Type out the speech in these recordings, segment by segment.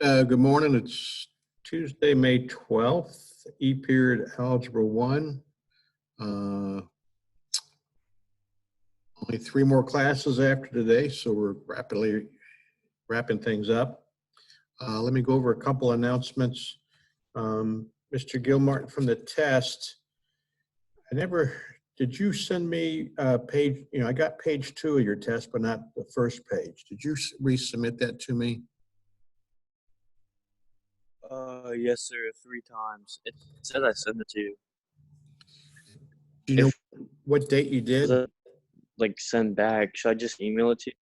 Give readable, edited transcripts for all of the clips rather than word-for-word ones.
Good morning. It's Tuesday, May 12th, E-period Algebra 1. Only 3 more classes after today, so we're rapidly wrapping things up. Let me go over a couple announcements. Mr. Gilmartin, from the test, did you send me a page, I got page 2 of your test, but not the first page. Did you resubmit that to me? Yes, sir, 3 times. It says I sent it to you. Do you know what date you did? Like send back. Should I just email it to you?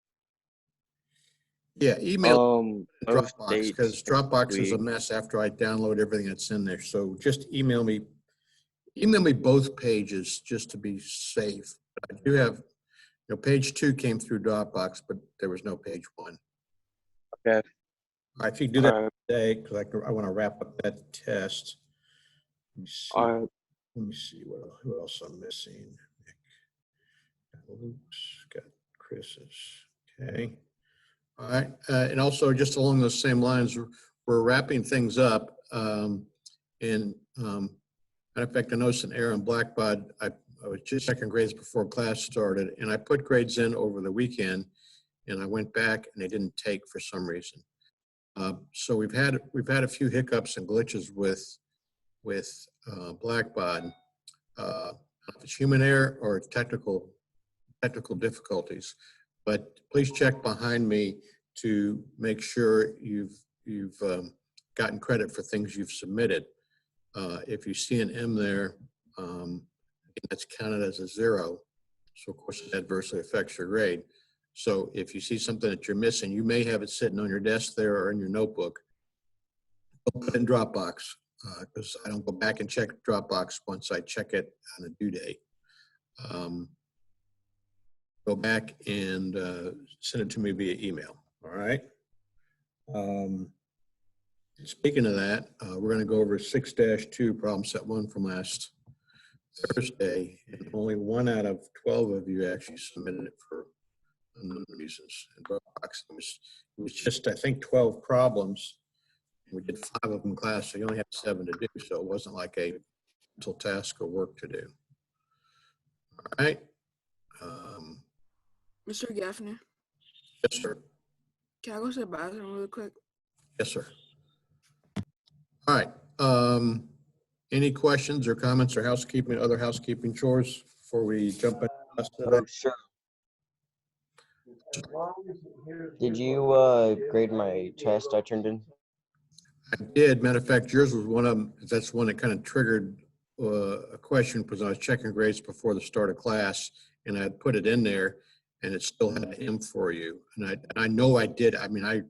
Yeah, email Most Dropbox, because dates Dropbox is a week. mess after I download everything that's in there. So just email me both pages just to be safe. I do have, page 2 came through Dropbox, but there was no page 1. Okay. All right, if you do that today, because I want to wrap up that test. Let me see who else I'm missing. Got Luke's, got Chris's. Okay. All right, and also just along those same lines, we're wrapping things up. Matter of fact, I noticed an error in Blackbaud. I was just checking grades before class started, and I put grades in over the weekend, and I went back and they didn't take for some reason. So we've had a few hiccups and glitches with Blackbaud. If it's human error or technical difficulties, but please check behind me to make sure you've gotten credit for things you've submitted. If you see an M there, that's counted as a 0. So of course it adversely affects your grade. So if you see something that you're missing, you may have it sitting on your desk there or in your notebook. Don't put it in Dropbox, because I don't go back and check Dropbox once I check it on a due date. Go back and send it to me via email. All right. Speaking of that, we're going to go over 6-2 problem set 1 from last Thursday, and only 1 out of 12 of you actually submitted it for unknown reasons. In Dropbox, it was just, I think, 12 problems. We did 5 of them in class, so you only had 7 to do, so it wasn't like a mental task or work to do. All right. Mr. Gaffney? Yes, sir. Can I go to the bathroom really quick? Yes, sir. All right. Any questions or comments or other housekeeping chores before we jump into Oh, sure. Did you grade my test I turned in? I did. Matter of fact, yours was one of them. That's one that kind of triggered a question because I was checking grades before the start of class, and I had put it in there, and it still had an M for you. And I know I did. I mean, I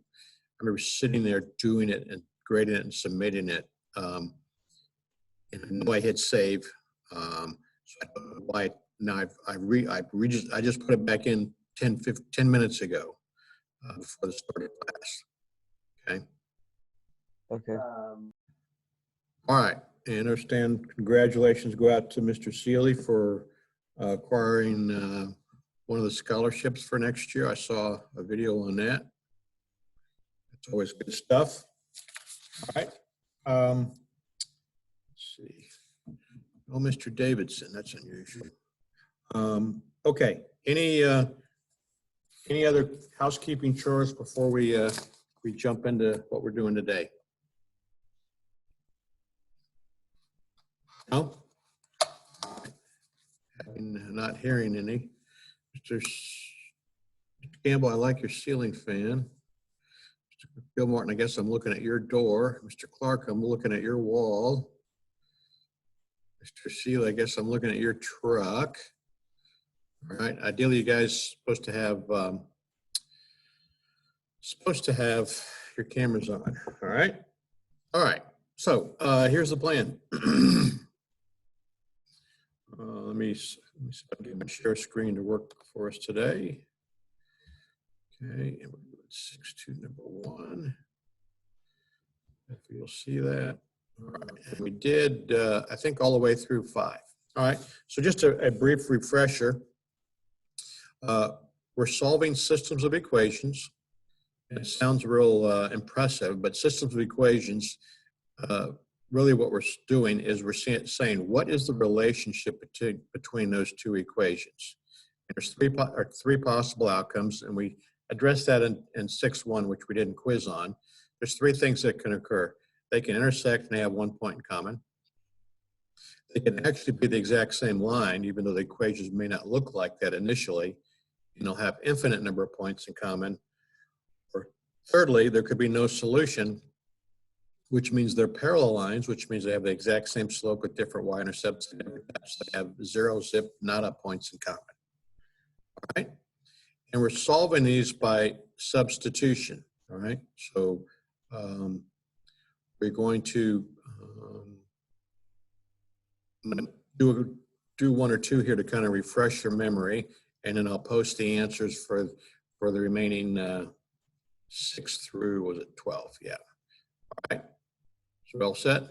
remember sitting there doing it and grading it and submitting it. And I know I hit save. So I don't know why now I just put it back in 10 minutes ago before the start of class. Okay. Okay. All right. I understand. Congratulations go out to Mr. Seeley for acquiring one of the scholarships for next year. I saw a video on that. It's always good stuff. All right. Let's see. Oh, Mr. Davidson, that's unusual. Okay. Any other housekeeping chores before we jump into what we're doing today? No? Not hearing any. Mr. Campbell, I like your ceiling fan. Mr. Gilmartin, I guess I'm looking at your door. Mr. Clark, I'm looking at your wall. Mr. Seeley, I guess I'm looking at your truck. All right. Ideally, you guys supposed to have your cameras on. All right. All right. So here's the plan. Let me see if I can get my share screen to work for us today. Okay, and we're doing 6-2 number 1. If you'll see that. All right, and we did, I think, all the way through 5. All right, so just a brief refresher. We're solving systems of equations. It sounds real impressive, but systems of equations, really what we're doing is we're saying what is the relationship between those two equations. And there's three possible outcomes, and we addressed that in 6.1, which we didn't quiz on. There's three things that can occur. They can intersect and they have one point in common. They can actually be the exact same line, even though the equations may not look like that initially, and they'll have infinite number of points in common. Or thirdly, there could be no solution, which means they're parallel lines, which means they have the exact same slope with different y-intercepts. They have zero, zip, nada points in common. All right? And we're solving these by substitution. All right? So we're going to do one or two here to kind of refresh your memory, and then I'll post the answers for the remaining 6 through, was it 12? Yeah. All right. So all set.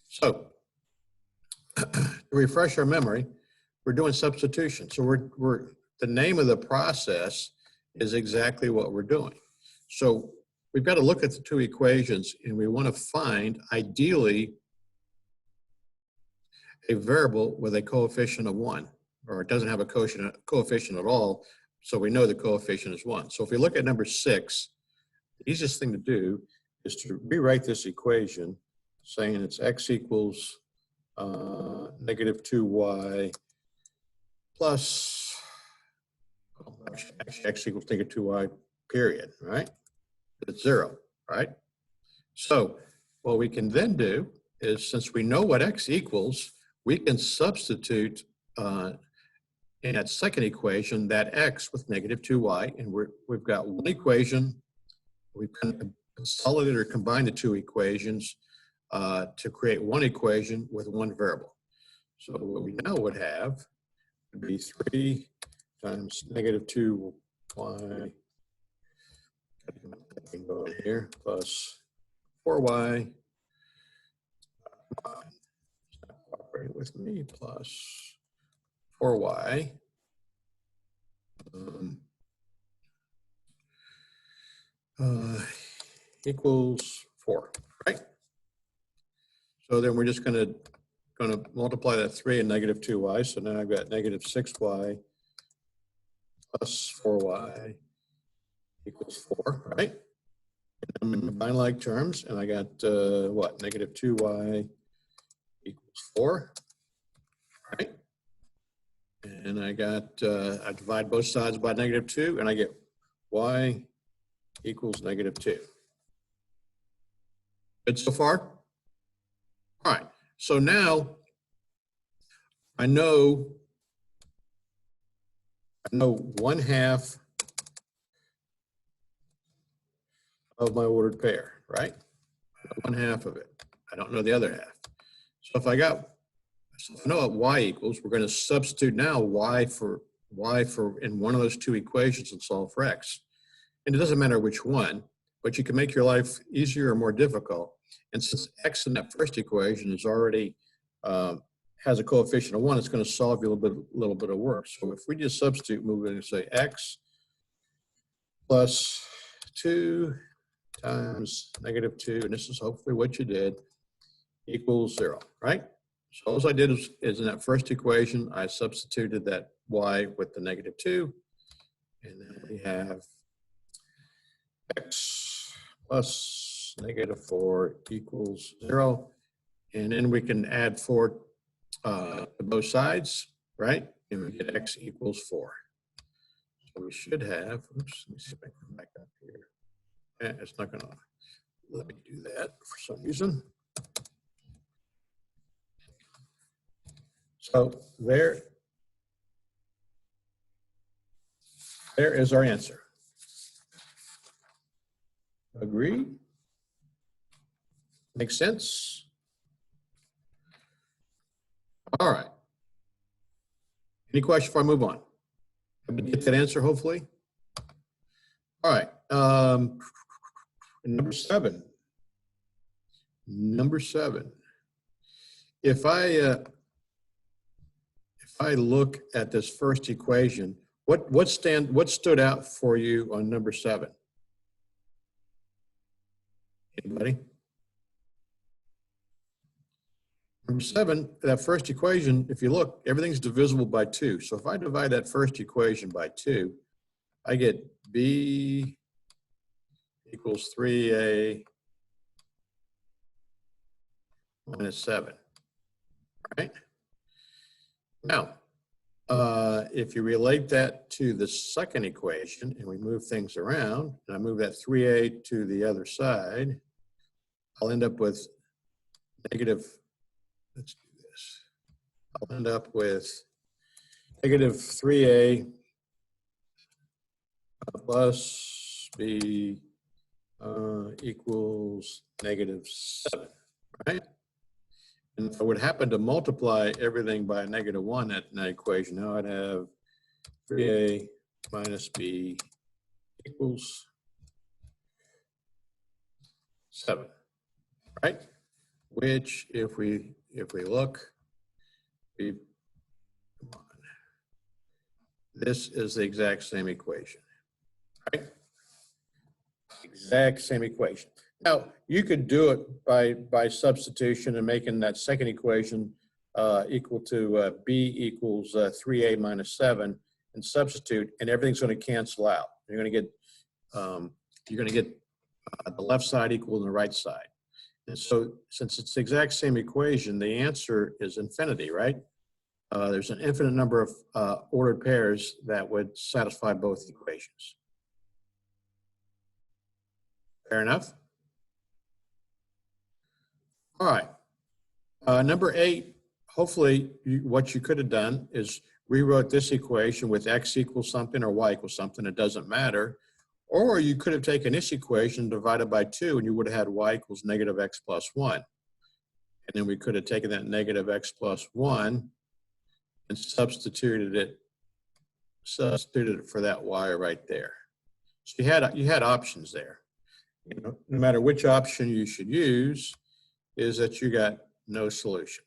So to refresh our memory, we're doing substitution. So we're the name of the process is exactly what we're doing. So we've got to look at the two equations, and we want to find, ideally, a variable with a coefficient of 1, or it doesn't have a coefficient at all, so we know the coefficient is 1. So if we look at number 6, the easiest thing to do is to rewrite this equation saying it's x equals negative 2y plus, actually x equals negative 2y period, right? It's 0, right? So what we can then do is, since we know what x equals, we can substitute in that second equation that x with negative 2y, and we've got one equation. We've consolidated or combined the two equations to create one equation with one variable. So what we now would have would be 3 times negative 2y here plus 4y with me plus 4y equals 4, right? So then we're just going to multiply that 3 and negative 2y. So now I've got negative 6y plus 4y equals 4, right? And I'm in combine like terms, and I got what? Negative 2y equals 4, right? And I got, I divide both sides by negative 2, and I get y equals negative 2. Good so far? All right, so now I know 1/2 of my ordered pair, right? 1/2 of it. I don't know the other half. So if I know what y equals, we're going to substitute now y for in one of those two equations and solve for x. And it doesn't matter which one, but you can make your life easier or more difficult. And since x in that first equation is already has a coefficient of 1, it's going to solve you a little bit of work. So if we just substitute, move it and say x plus 2 times negative 2, and this is hopefully what you did, equals 0, right? So all I did is in that first equation, I substituted that y with the negative 2, and then we have x plus negative 4 equals 0, and then we can add 4 to both sides, right? And we get x equals 4. So we should have, oops, let me see if I can come back up here. It's not gonna let me do that for some reason. So there is our answer. Agree? Makes sense? All right. Any questions before I move on? Get that answer, hopefully? All right. Number 7. Number 7. If I look at this first equation, what stood out for you on number 7? Anybody? Number 7, that first equation, if you look, everything's divisible by 2. So if I divide that first equation by 2, I get B equals 3A minus 7, right? Now, if you relate that to the second equation and we move things around, and I move that 3A to the other side, I'll end up with negative, let's do this. I'll end up with negative 3A plus B equals negative 7, right? And if I would happen to multiply everything by -1 in that equation, now I'd have 3A minus B equals 7, right? Which, if we look, come on, this is the exact same equation, right? Exact same equation. Now, you could do it by substitution and making that second equation equal to B equals 3A minus 7 and substitute, and everything's going to cancel out. You're going to get the left side equal to the right side. And so since it's the exact same equation, the answer is infinity, right? There's an infinite number of ordered pairs that would satisfy both equations. Fair enough? All right. Number 8, hopefully what you could have done is rewrote this equation with x equals something or y equals something. It doesn't matter. Or you could have taken this equation divided by 2 and you would have had y equals negative x plus 1. And then we could have taken that negative x plus 1 and substituted it for that y right there. So you had options there. You know, no matter which option you should use, is that you got no solution.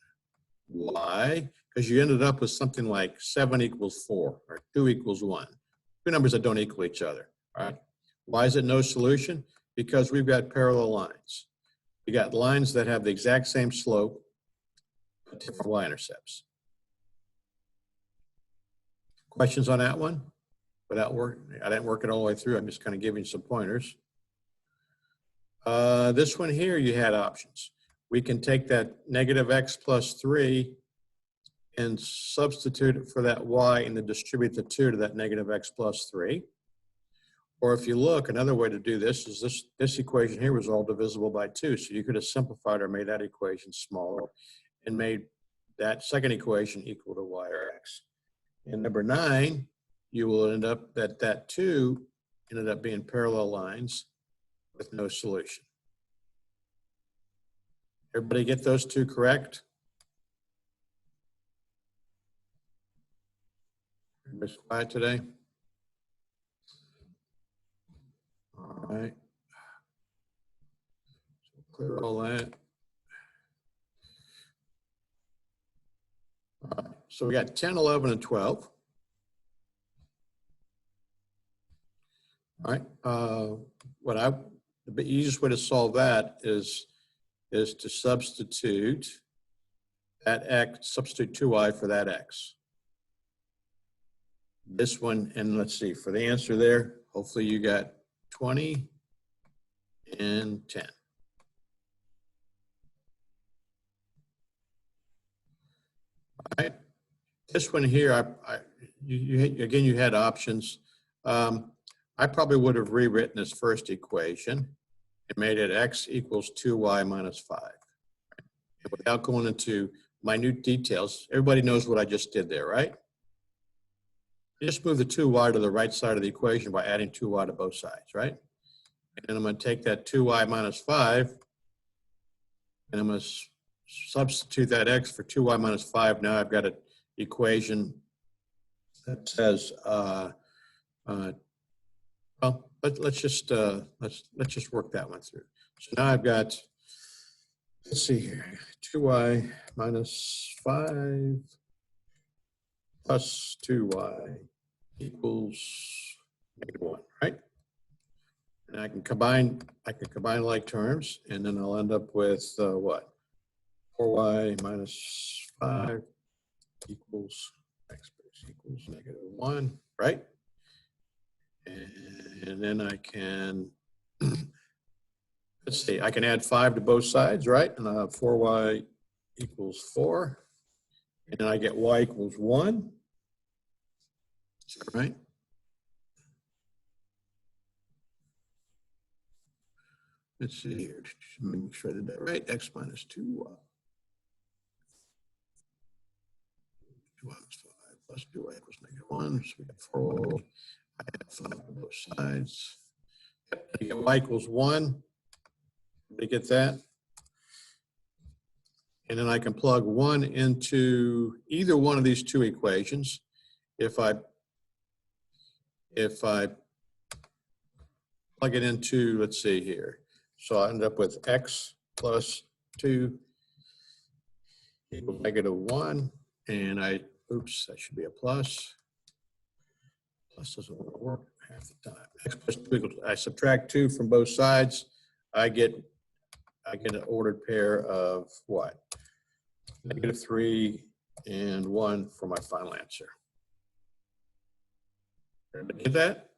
Why? Because you ended up with something like 7 equals 4 or 2 equals 1. Two numbers that don't equal each other. All right. Why is it no solution? Because we've got parallel lines. We got lines that have the exact same slope, but different y-intercepts. Questions on that one? Without work, I didn't work it all the way through. I'm just kind of giving you some pointers. This one here, you had options. We can take that negative x plus 3 and substitute it for that y and then distribute the 2 to that negative x plus 3. Or if you look, another way to do this is this equation here was all divisible by 2. So you could have simplified or made that equation smaller and made that second equation equal to y or x. And number 9, you will end up that 2 ended up being parallel lines with no solution. Everybody get those 2 correct? Everybody's quiet today? All right. So clear all that. All right. So we got 10, 11, and 12. All right. The easiest way to solve that is to substitute that x, substitute 2y for that x. This one, and let's see, for the answer there, hopefully you got 20 and 10. All right. This one here, again, you had options. I probably would have rewritten this first equation and made it x equals 2y minus 5. And without going into minute details, everybody knows what I just did there, right? You just move the 2y to the right side of the equation by adding 2y to both sides, right? And then I'm going to take that 2y minus 5, and I'm going to substitute that x for 2y minus 5. Now I've got an equation that says, well, let's just work that one through. So now I've got, let's see here, 2y minus 5 plus 2y equals -1, right? And I can combine like terms, and then I'll end up with what? 4y minus 5 equals x equals -1, right? And then I can, let's see, I can add 5 to both sides, right? And I have 4y equals 4. And then I get y equals 1. Is that right? Let's see here. Make sure I did that right. X minus 2y. 2y plus 5 plus 2y equals -1. So we got 4. I have 5 on both sides. Yep, I get y equals 1. Did you get that? And then I can plug 1 into either one of these two equations. If I plug it into, let's see here. So I end up with x plus 2 equals -1. And oops, that should be a plus. Plus doesn't want to work half the time. X plus 2 equals, I subtract 2 from both sides. I get an ordered pair of what? -3 and 1 for my final answer. Everybody get that?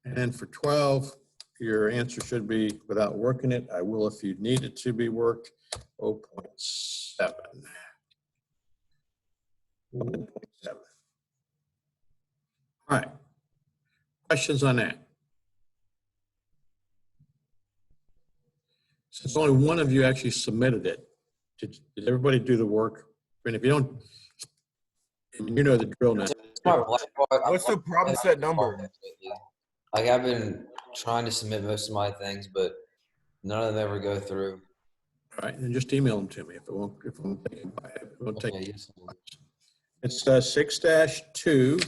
And for 12, your answer should be, without working it, I will if you need it to be worked, 0.7. 1.7. All right. Questions on that? Since only one of you actually submitted it, did everybody do the work? I mean, if you don't, you know the drill now. What's the problem set number? Like, I've been trying to submit most of my things, but none of them ever go through. All right, and just email them to me if it won't take. Okay, yes. It's 6-2,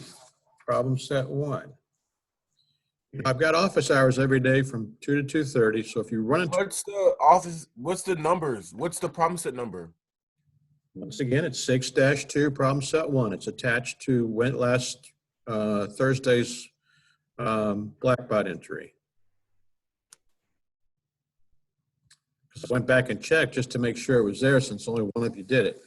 problem set 1. I've got office hours every day from 2 to 2:30. So if you run into, What's the numbers? What's the problem set number? once again, it's 6-2, problem set 1. It's attached to last Thursday's blackboard entry. I went back and checked just to make sure it was there, since only one of you did it.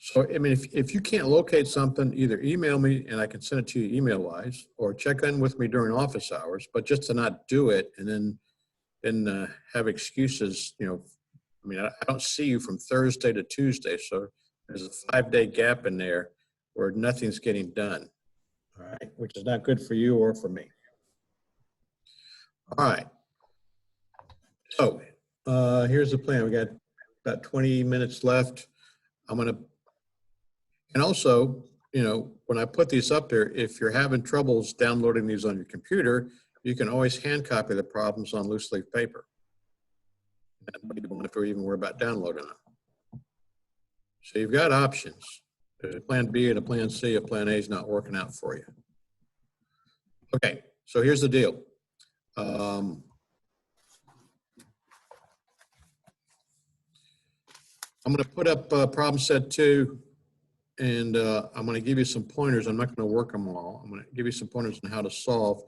So, I mean, if you can't locate something, either email me and I can send it to you email-wise, or check in with me during office hours, but just to not do it and then have excuses, you know. I mean, I don't see you from Thursday to Tuesday, so there's a 5-day gap in there where nothing's getting done, all right, which is not good for you or for me. All right. So here's the plan. We got about 20 minutes left. And also, you know, when I put these up there, if you're having troubles downloading these on your computer, you can always hand copy the problems on loose leaf paper. You don't have to even worry about downloading them. So you've got options. There's a plan B and a plan C. A plan A is not working out for you. Okay, so here's the deal. I'm going to put up problem set 2, and I'm going to give you some pointers. I'm not going to work them all. I'm going to give you some pointers on how to solve,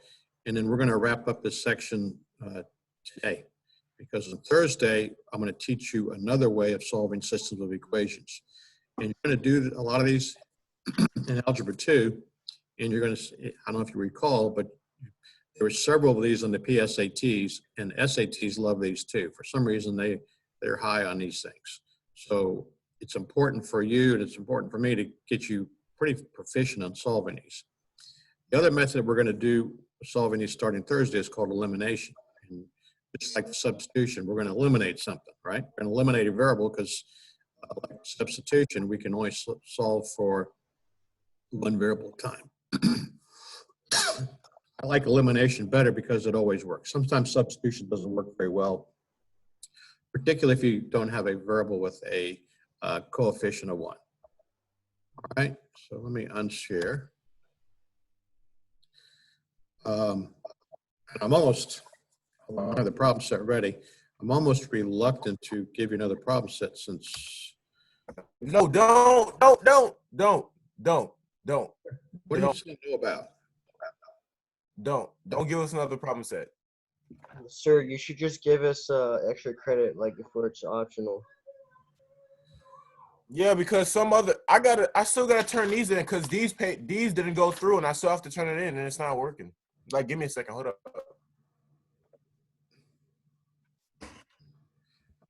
and then we're going to wrap up this section today, because on Thursday, I'm going to teach you another way of solving systems of equations. And you're going to do a lot of these in Algebra 2, and you're going to, I don't know if you recall, but there were several of these on the PSATs, and SATs love these too. For some reason, they're high on these things. So it's important for you, and it's important for me to get you pretty proficient on solving these. The other method we're going to do solving these starting Thursday is called elimination. And it's like the substitution. We're going to eliminate something, right? We're going to eliminate a variable because like substitution, we can only solve for one variable at a time. I like elimination better because it always works. Sometimes substitution doesn't work very well, particularly if you don't have a variable with a coefficient of 1. All right, so let me unshare. And I'm almost, I have the problem set ready. I'm almost reluctant to give you another problem set since. No, don't. Don't. What do you say no about? Don't give us another problem set. Sir, you should just give us extra credit, like if it's optional. Yeah, because I still gotta turn these in because these didn't go through and I still have to turn it in and it's not working. Like, give me a second. Hold up.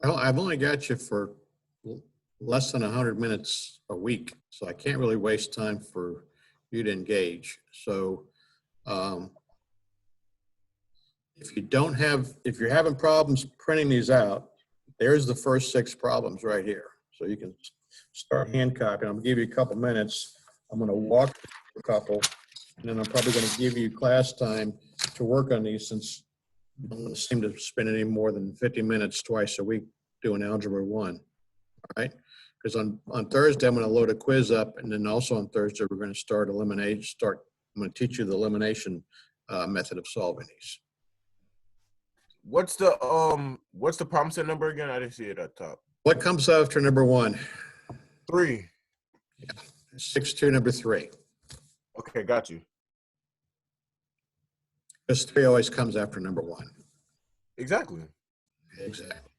Well, I've only got you for less than 100 minutes a week, so I can't really waste time for you to engage. So if you're having problems printing these out, there's the first 6 problems right here. So you can start hand copying. I'm gonna give you a couple minutes. I'm gonna walk a couple, and then I'm probably gonna give you class time to work on these since you don't seem to spend any more than 50 minutes twice a week doing Algebra 1, all right? Because on Thursday, I'm gonna load a quiz up, and then also on Thursday, we're gonna start I'm gonna teach you the elimination method of solving these. What's the problem set number again? I didn't see it at the top. What comes after number 1? 3. 6-2, number 3. Okay, got you. Because 3 always comes after number 1. Exactly. Exactly.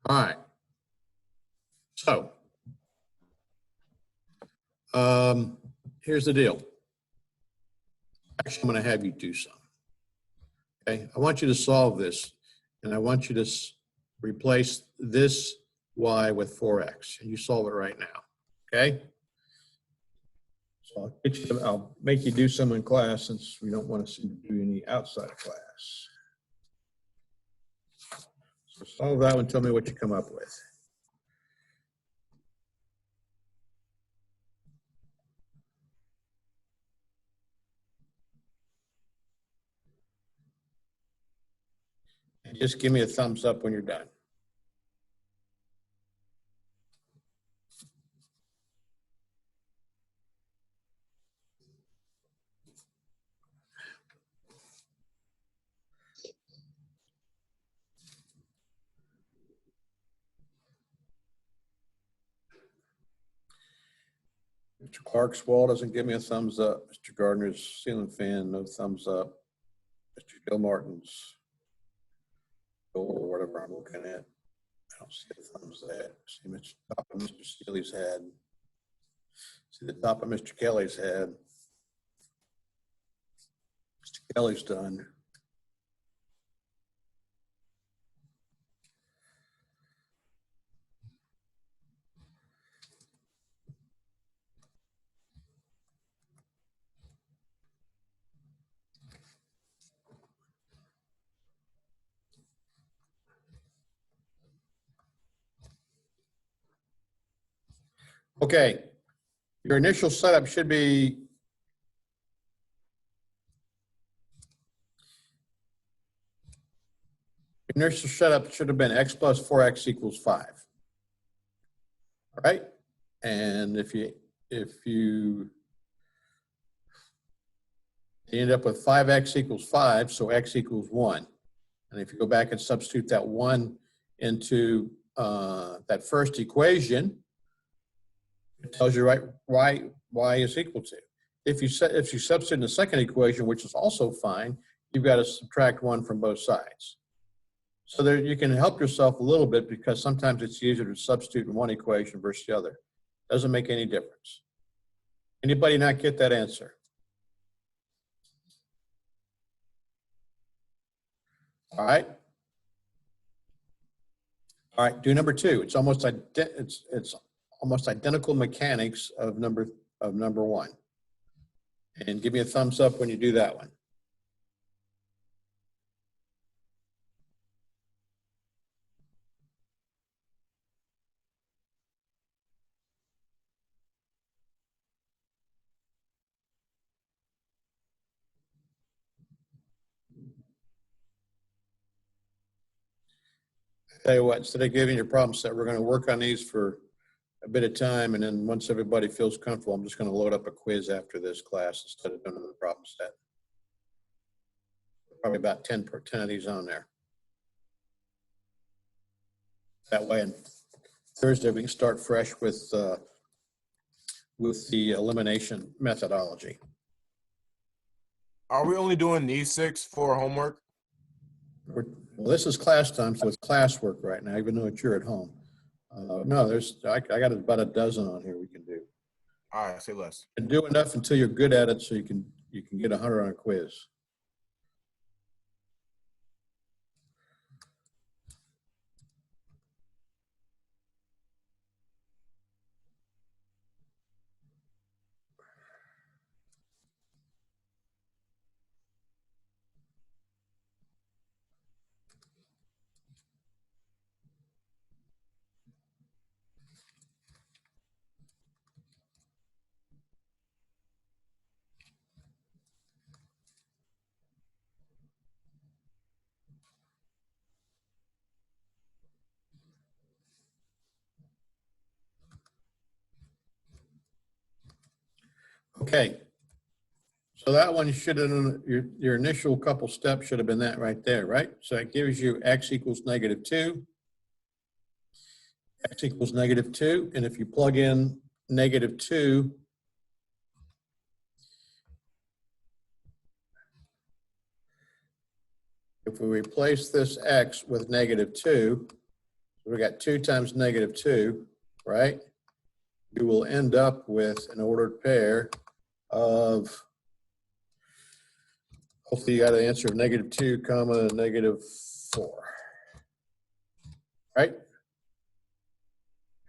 All right. So, here's the deal. Actually, I'm going to have you do some. Okay, I want you to solve this, and I want you to replace this y with 4x, and you solve it right now. Okay. So I'll make you do some in class since we don't want to see you do any outside of class. So solve that one. Tell me what you come up with. And just give me a thumbs up when you're done. Mr. Clark's wall doesn't give me a thumbs up. Mr. Gardner's ceiling fan, no thumbs up. Mr. Joe Martin's or whatever I'm looking at. I don't see the thumbs there. See the top of Mr. Steely's head. See the top of Mr. Kelly's head. Mr. Kelly's done. Okay, your initial setup should be initial setup should have been x plus 4x equals 5. All right, and if you end up with 5x equals 5, so x equals 1. And if you go back and substitute that 1 into that first equation, it tells you right y is equal to. If you substitute in the second equation, which is also fine, you've got to subtract 1 from both sides. So there you can help yourself a little bit because sometimes it's easier to substitute in one equation versus the other. Doesn't make any difference. Anybody not get that answer? All right. All right, do number 2. It's almost identical mechanics of number 1. And give me a thumbs up when you do that one. Tell you what, instead of giving you a problem set, we're going to work on these for a bit of time, and then once everybody feels comfortable, I'm just going to load up a quiz after this class instead of doing the problem set. Probably about 10 of these on there. That way, on Thursday we can start fresh with with the elimination methodology. Are we only doing these 6 for homework? Well, this is class time, so it's classwork right now, even though it's you're at home. No, I got about a dozen on here we can do. All right, say less. And do enough until you're good at it, so you can get 100 on a quiz. Okay. So that one should have, your initial couple steps should have been that right there, right? So it gives you x equals -2, x equals -2, and if you plug in -2, if we replace this x with -2, we got 2 times -2, right? You will end up with an ordered pair of, hopefully you got an answer of -2 comma -4, right?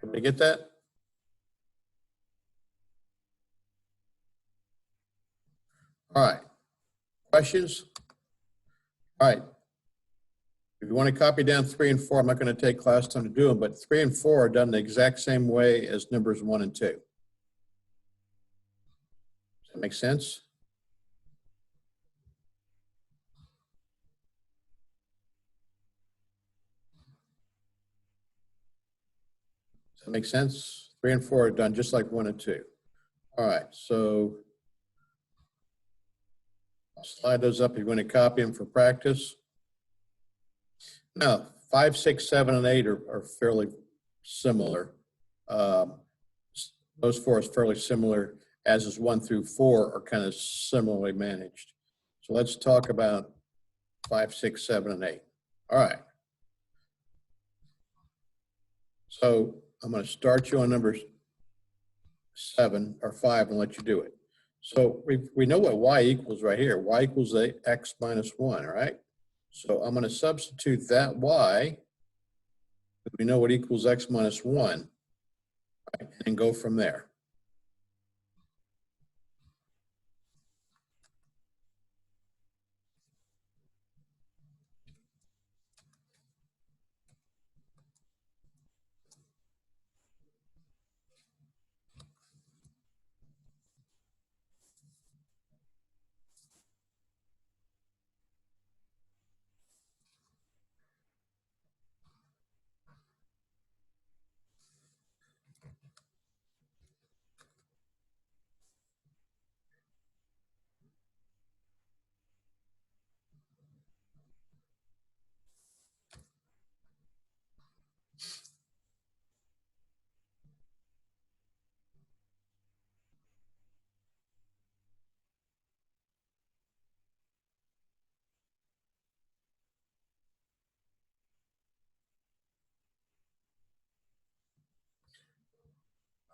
Did we get that? All right. Questions? All right. If you want to copy down 3 and 4, I'm not going to take class time to do them, but 3 and 4 are done the exact same way as numbers 1 and 2. Does that make sense? Does that make sense? 3 and 4 are done just like 1 and 2. All right, so I'll slide those up if you want to copy them for practice. Now, 5, 6, 7, and 8 are fairly similar. Those 4 is fairly similar, as is 1 through 4 are kind of similarly managed. So let's talk about 5, 6, 7, and 8. All right. So I'm going to start you on number 7 or 5 and let you do it. So we know what y equals right here. Y equals x minus 1, right? So I'm going to substitute that y, we know what equals x minus 1, right, and go from there.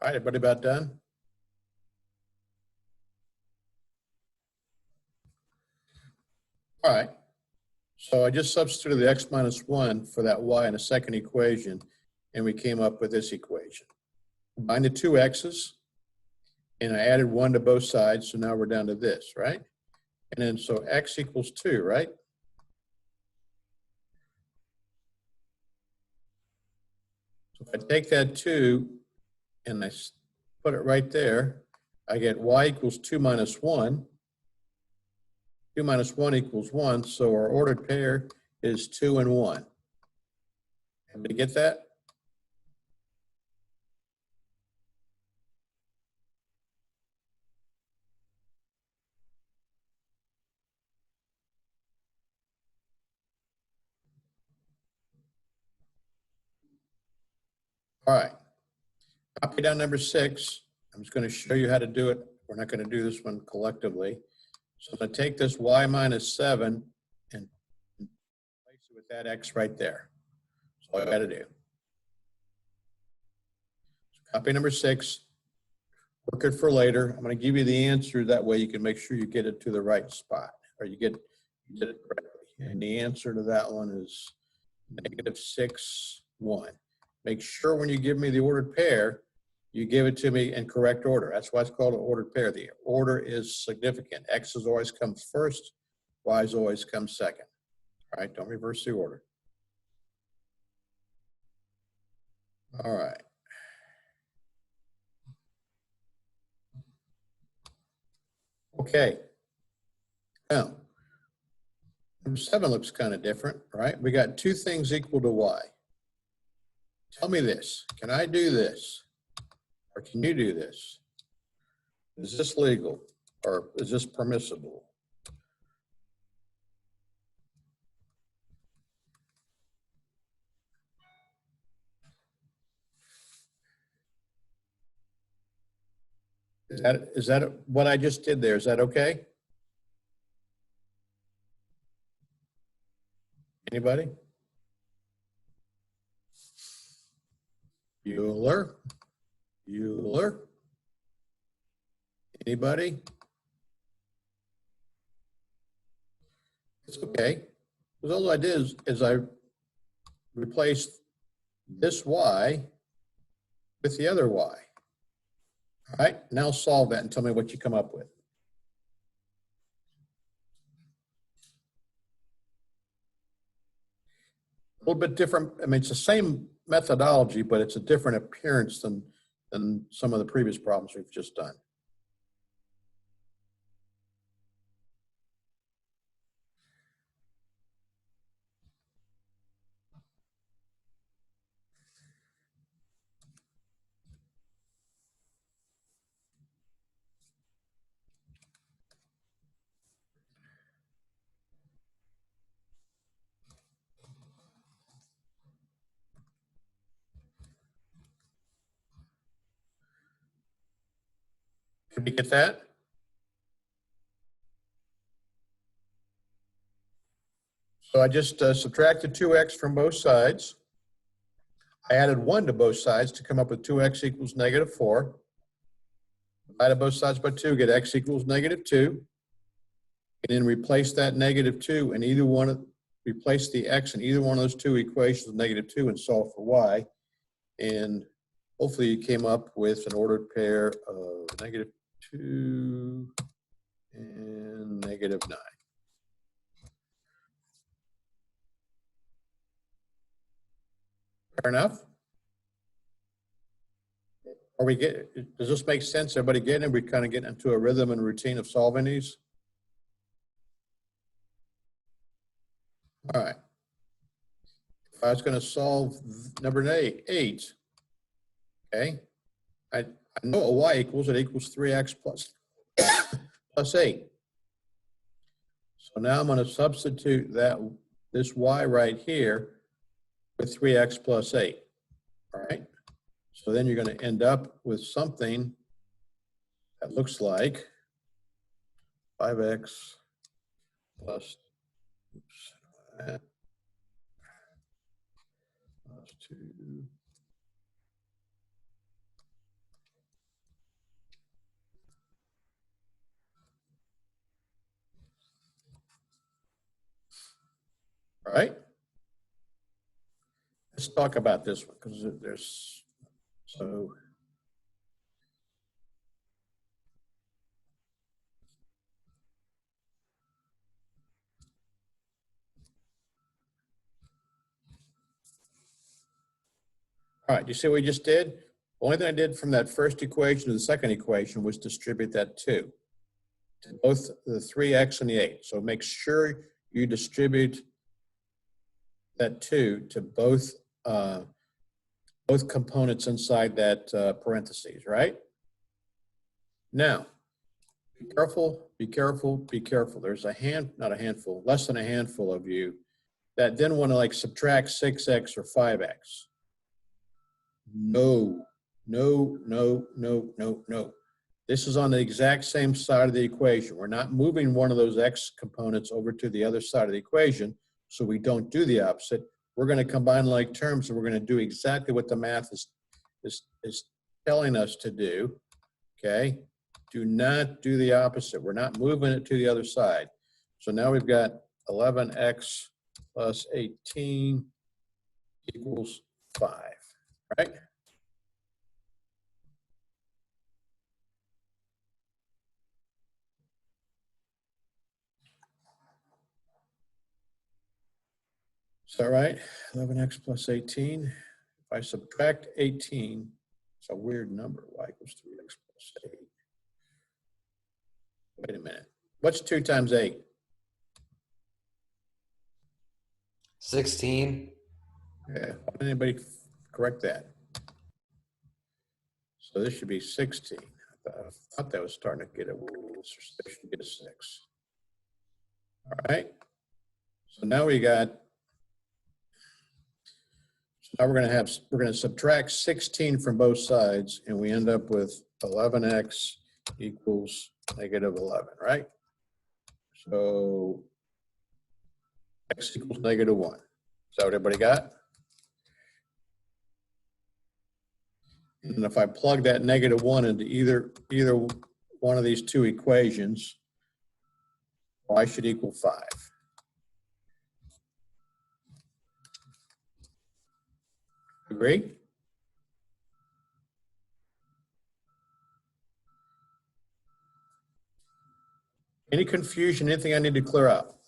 All right, everybody about done? All right. So I just substituted the x minus 1 for that y in a second equation, and we came up with this equation. Combine the two x's, and I added 1 to both sides, so now we're down to this, right? And then so x equals 2, right? So if I take that 2 and I put it right there, I get y equals 2 minus 1. 2 minus 1 equals 1, so our ordered pair is 2 and 1. Everybody get that? All right. Copy down number 6 I'm just going to show you how to do it. We're not going to do this one collectively. So I'm going to take this y minus 7 and replace it with that x right there. That's all I got to do. So copy number 6. Work it for later. I'm going to give you the answer. That way you can make sure you get it to the right spot, or you did it correctly. And the answer to that one is -6, 1. Make sure when you give me the ordered pair, you give it to me in correct order. That's why it's called an ordered pair. The order is significant. X's always comes first, Y's always comes second. All right, don't reverse the order. All right. Okay. Now, number 7 looks kind of different, right? We got 2 things equal to y. Tell me this. Can I do this? Or can you do this? Is this legal? Or is this permissible? Is that what I just did there? Is that okay? Anybody? Bueller? Bueller? Anybody? It's okay. Because all I did is I replaced this y with the other y. All right, now solve that and tell me what you come up with. A little bit different. I mean, it's the same methodology, but it's a different appearance than some of the previous problems we've just done. Can you get that? So I just subtracted 2x from both sides. I added 1 to both sides to come up with 2x equals -4. Divided both sides by 2, get x equals -2. And then replace that -2 in either one of, replace the x in either one of those 2 equations with -2 and solve for y. And hopefully you came up with an ordered pair of -2 and -9. Fair enough? Are we does this make sense? Everybody getting it? We kind of get into a rhythm and routine of solving these? All right. If I was going to solve number 8, okay, I know what y equals. It equals 3x plus 8. So now I'm going to substitute this y right here with 3x plus 8. All right. So then you're going to end up with something that looks like 5x plus, plus 2. All right. Let's talk about this one because there's so. All right, you see what we just did? The only thing I did from that first equation to the second equation was distribute that 2 to both the 3x and the 8. So make sure you distribute that 2 to both components inside that parentheses, right? Now, be careful, be careful, be careful. There's not a handful, less than a handful of you that then want to like subtract 6x or 5x. No, No, no, no, no, no. This is on the exact same side of the equation. We're not moving one of those x components over to the other side of the equation, so we don't do the opposite. We're going to combine like terms, and we're going to do exactly what the math is telling us to do, okay? Do not do the opposite. We're not moving it to the other side. So now we've got 11x plus 18 equals 5, right? Is that right? 11x plus 18. If I subtract 18, it's a weird number. Y equals 3x plus 8. Wait a minute. What's 2 times 8? 16. Yeah. Why didn't anybody correct that? So this should be 16. I thought that was starting to get a, they should get a 6. All right. So now we got, so now we're going to subtract 16 from both sides, and we end up with 11x equals negative 11, right? So x equals negative 1. Is that what everybody got? And if I plug that negative 1 into either one of these two equations, y should equal 5. Agree? Any confusion, anything I need to clear up?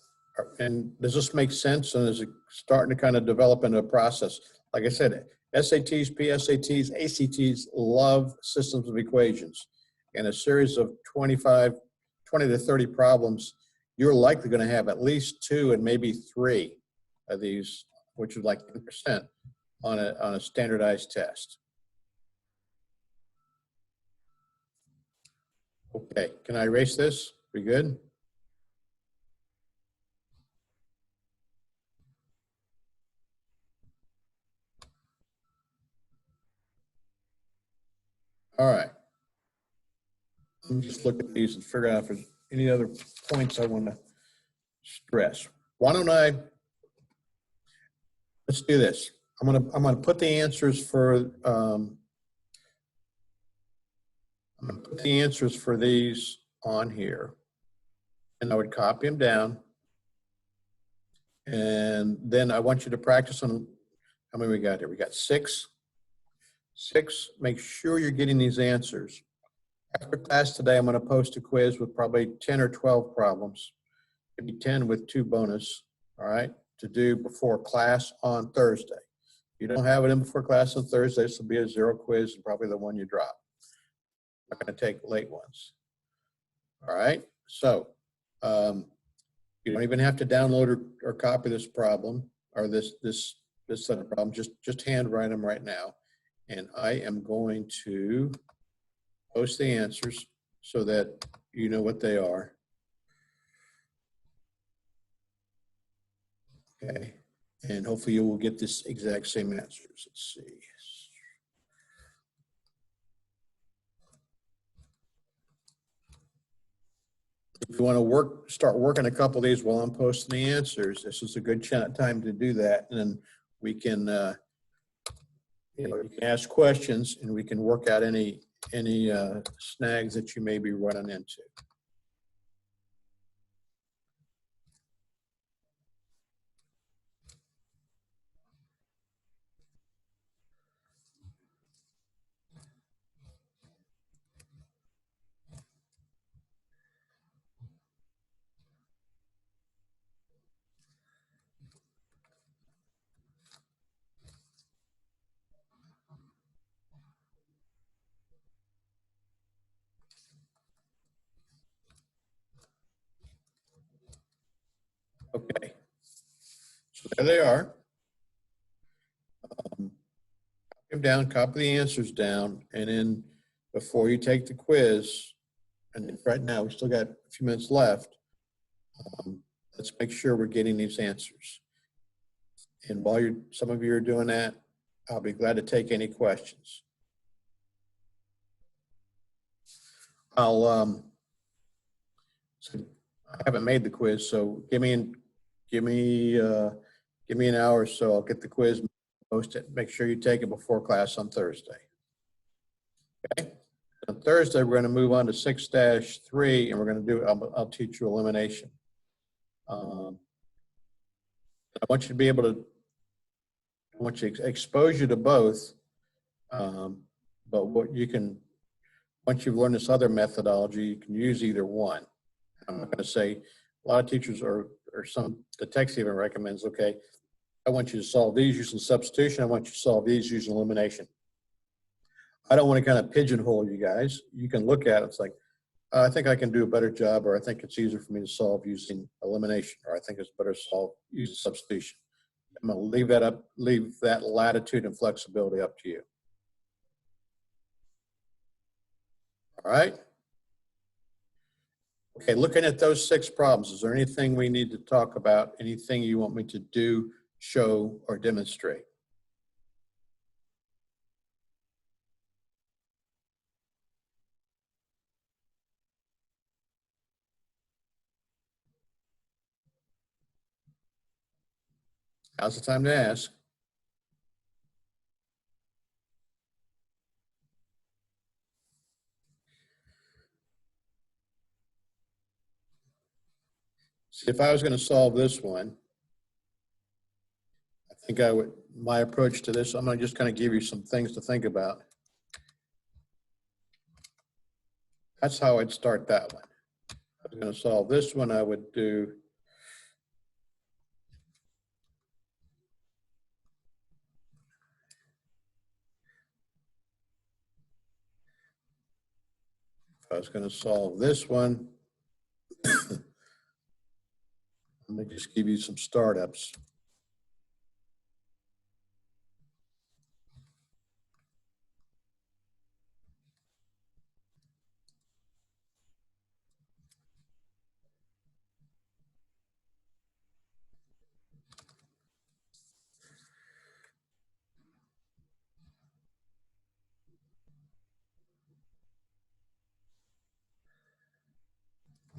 And does this make sense? And is it starting to kind of develop into a process? Like I said, SATs, PSATs, ACTs love systems of equations. And a series of 20 to 30 problems, you're likely going to have at least 2 and maybe 3 of these, which is like 10% on a standardized test. Okay, can I erase this? We good? All right. Let me just look at these and figure out if there's any other points I want to stress. Why don't let's do this. I'm gonna put the answers for I'm gonna put the answers for these on here, and I would copy them down, and then I want you to practice on how many we got here. We got 6. Make sure you're getting these answers. After class today, I'm going to post a quiz with probably 10 or 12 problems, maybe 10 with 2 bonus, all right, to do before class on Thursday. If you don't have it in before class on Thursday, this will be a 0 quiz and probably the one you drop. I'm not going to take late ones. All right, so you don't even have to download or copy this problem or this set of problems. Just handwrite them right now. And I am going to post the answers so that you know what they are. Okay, and hopefully you will get this exact same answers. Let's see. If you want to start working a couple of these while I'm posting the answers, this is a good time to do that. And then we can, you can ask questions and we can work out any snags that you may be running into. Okay, so there they are. Copy them down, copy the answers down, and then before you take the quiz, and right now we still got a few minutes left, let's make sure we're getting these answers. And while some of you are doing that, I'll be glad to take any questions. So I haven't made the quiz, so give me an hour or so. I'll get the quiz, post it. Make sure you take it before class on Thursday. Okay. On Thursday, we're going to move on to 6-3, and we're going to do. I'll teach you elimination. I want you to be able to. I want you to expose you to both, but what you can. Once you've learned this other methodology, you can use either one. I'm not going to say a lot of teachers or the text even recommends, okay, I want you to solve these using substitution. I want you to solve these using elimination. I don't want to kind of pigeonhole you guys. You can look at it. It's like, I think I can do a better job, or I think it's easier for me to solve using elimination, or I think it's better to solve using substitution. I'm going to leave that latitude and flexibility up to you. All right. Okay, looking at those 6 problems, is there anything we need to talk about? Anything you want me to do, show, or demonstrate? Now's the time to ask. See, if I was going to solve this one, I think my approach to this, I'm going to just kind of give you some things to think about. That's how I'd start that one. If I was going to solve this one, I would do if I was going to solve this one, let me just give you some startups.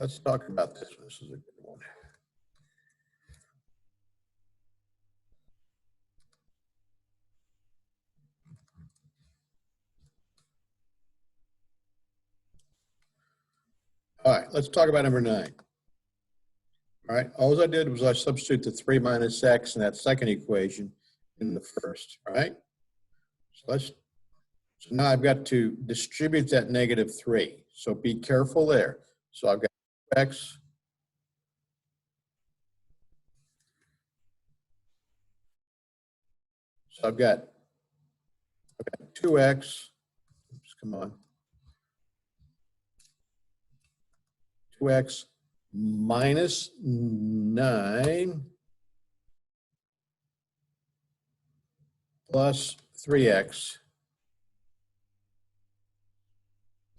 Let's talk about this one. This is a good one. All right, let's talk about number 9. All right, all I did was I substitute the 3 minus x in that second equation in the first, all right? So now I've got to distribute that -3. So be careful there. So I've got x. So I've got 2x. Oops, come on. 2x minus 9 plus 3x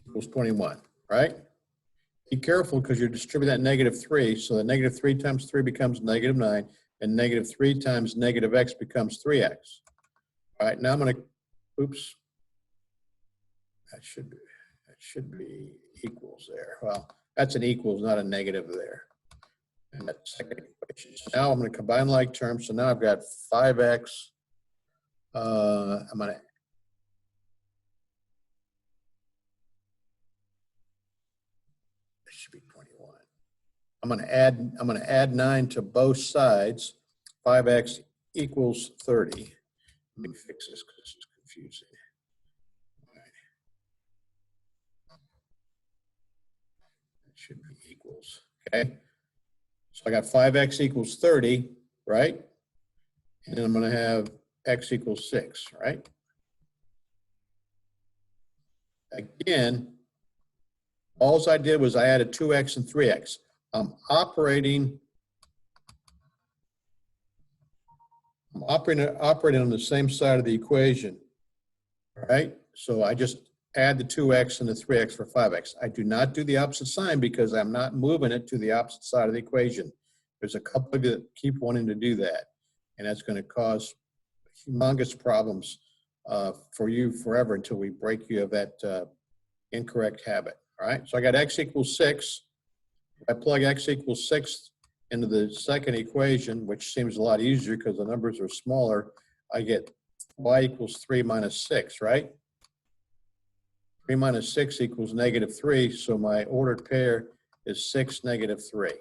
equals 21, right? Be careful because you're distributing that -3. So the -3 times 3 becomes -9, and -3 times -x becomes 3x. All right, now I'm going to, oops, that should be equals there. Well, that's an equals, not a negative there. And that second equation. So now I'm going to combine like terms. So now I've got 5x. I'm going to it should be 21. I'm going to add 9 to both sides. 5x equals 30. Let me fix this because it's confusing. All right. It should be equals. Okay. So I got 5x equals 30, right? And then I'm going to have x equals 6, right? Again, all I did was I added 2x and 3x. I'm operating on the same side of the equation, all right? So I just add the 2x and the 3x for 5x. I do not do the opposite sign because I'm not moving it to the opposite side of the equation. There's a couple of you that keep wanting to do that, and that's going to cause humongous problems for you forever until we break you of that incorrect habit, All right, so I got x equals 6. If I plug x equals 6 into the second equation, which seems a lot easier because the numbers are smaller, I get y equals 3 minus 6, right? 3 minus 6 equals -3, so my ordered pair is 6, -3.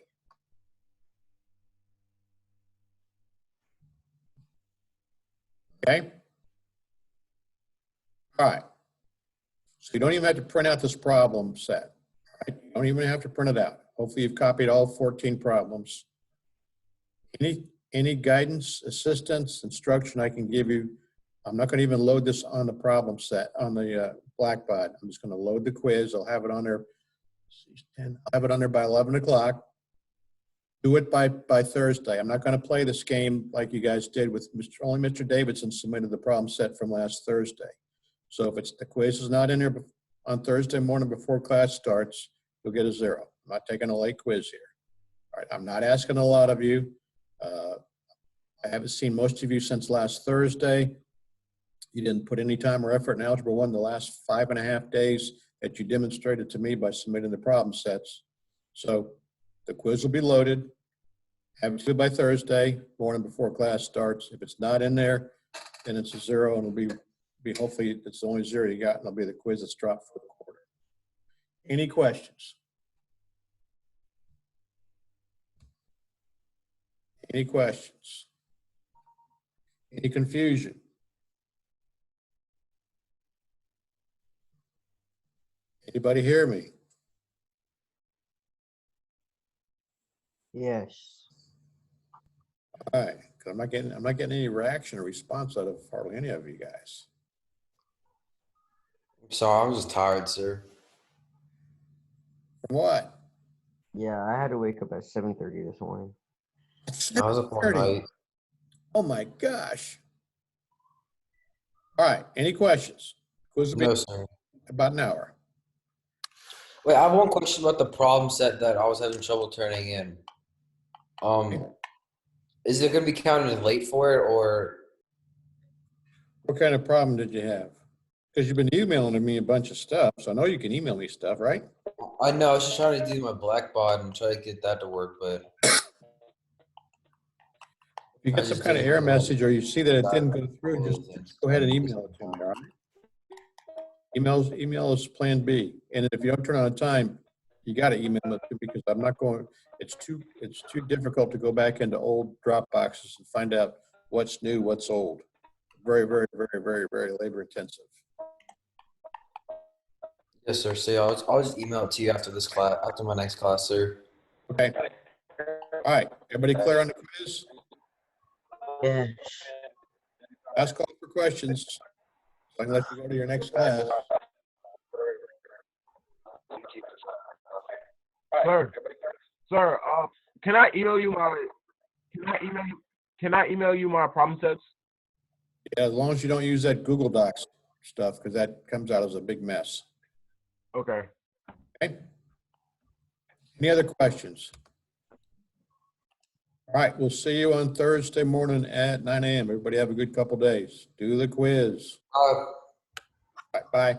Okay? All right. So you don't even have to print out this problem set. Right? You don't even have to print it out. Hopefully you've copied all 14 problems. Any guidance, assistance, instruction I can give you, I'm not going to even load this on the problem set, on the Blackboard. I'm just going to load the quiz. I'll have it on there. I'll have it on there by 11 o'clock. Do it by Thursday. I'm not going to play this game like you guys did with only Mr. Davidson submitted the problem set from last Thursday. So if the quiz is not in there on Thursday morning before class starts, you'll get a 0. I'm not taking a late quiz here. All right, I'm not asking a lot of you. I haven't seen most of you since last Thursday. You didn't put any time or effort in Algebra 1 the last 5.5 days that you demonstrated to me by submitting the problem sets. So the quiz will be loaded. Have it to by Thursday morning before class starts. If it's not in there, then it's a 0, and it'll be hopefully it's the only 0 you got, and it'll be the quiz that's dropped for the quarter. Any questions? Any questions? Any confusion? Anybody hear me? Yes. All right, 'cause I'm not getting any reaction or response out of hardly any of you guys. Sorry, I was just tired, sir. From what? Yeah, I had to wake up at 7:30 this morning. I was up all 7:30. night. Oh my gosh. All right, any questions? Quiz will be No, sir. about an hour. Wait, I have one question about the problem set that I was having trouble turning in. Is it going to be counted as late for it, or? What kind of problem did you have? Because you've been emailing me a bunch of stuff, so I know you can email me stuff, right? I know, I was just trying to do my Blackboard and try to get that to work, but If you I get some just kind of didn't error know. message or you see that it didn't go through, All just those things. go ahead and email it to me, all right? Email us Plan B. And if you don't turn on time, you got to email it to me because I'm not going, it's too difficult to go back into old drop boxes and find out what's new, what's old. Very, very, very, very, very labor intensive. Yes, sir. So I'll just email it to you after this class, after my next class, sir. Okay. All right. Everybody clear on the quiz? Yes. Last call for questions. So I can let you go to your next class. Sir, can I email you my problem sets? Yeah, as long as you don't use that Google Docs stuff, because that comes out as a big mess. Okay. Okay. Any other questions? All right, we'll see you on Thursday morning at 9 a.m. Everybody have a good couple days. Do the quiz. All right, bye.